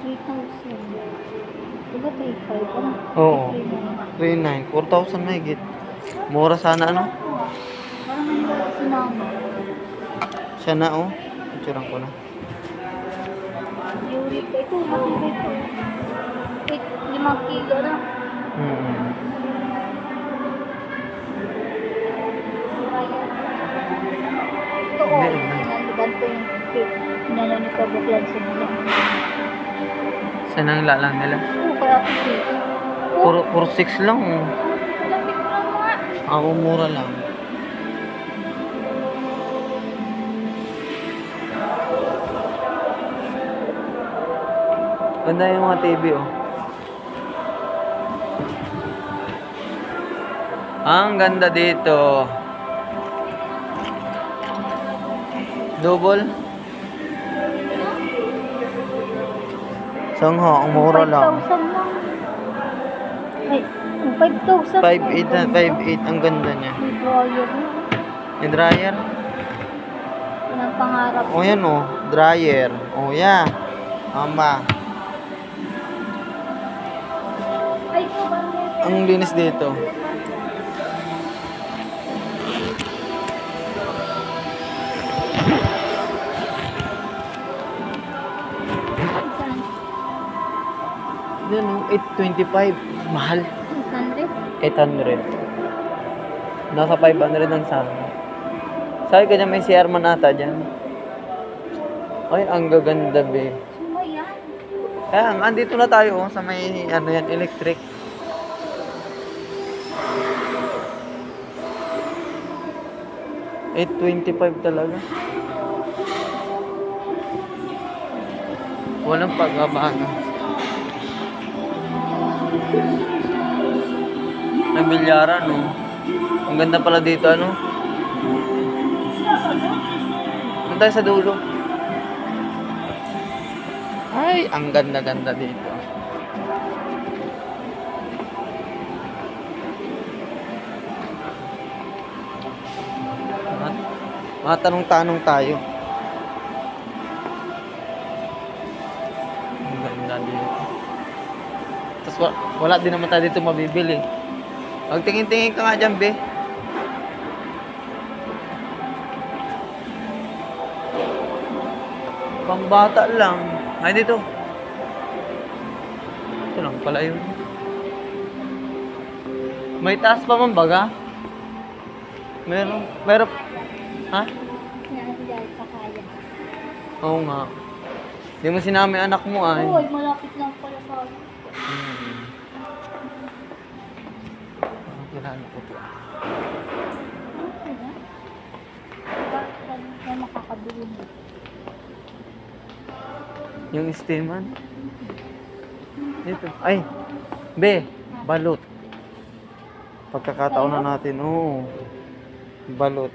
3,000. Diba 3,500? Ano? Oo. 3,900. 4,000 na higit. Mura sana ano? Parang may sinama. Siya na oh. Picturean ko na. Unit ko. Ito, matibay ito. 5 kilo na. Ito, oh. Sinaliban ko yung inano ni Kabuklan sa nila. Saan ang lalang nila? Oo, kaya ako 6. Puro 6 lang oh. Lapit ko lang mga. Ako mura lang. Ganda yung mga TV oh. Ang ganda dito. Double. Sangha, ang mura lang. 5,000 lang. Ay, 5,000. 5,800 na, 5,800 ang ganda niya. May dryer. Yung dryer. Yan ang pangarap. Oh yan oh, dryer. Oh yeah. Tama. Ay, ito ba? Ang linis dito. Yan oh, 825. Mahal. 600. 800. Nasa 500 ang sama. Sabi ka dyan, may CR man ata dyan. Ay, ang gaganda be. Suma yan. Kaya, andito na tayo oh, sa may ano yan, electric. $825 talaga. Walang pagbabago. Ang bilyaran, no? Ang ganda pala dito, ano? Ano tayo sa dulo? Ay, ang ganda-ganda dito. Matanong-tanong tayo. Ang ganda dito. Tapos wala din naman tayo dito mabibili. Magtingin-tingin ka nga dyan, be. Pambata lang. Ay, dito. Ito lang pala yun. May taas pa man baga? Meron. Ha? Yan, dahil sa kaya. Oo nga. Di mo sinami anak mo ay. Uy, malapit lang pala sa akin. Kailangan ko po. Okay na. Bakit makakabili mo? Yung steaman. Dito. Ay! Be! Balot. Pagkakataon na natin. Oo. Balot.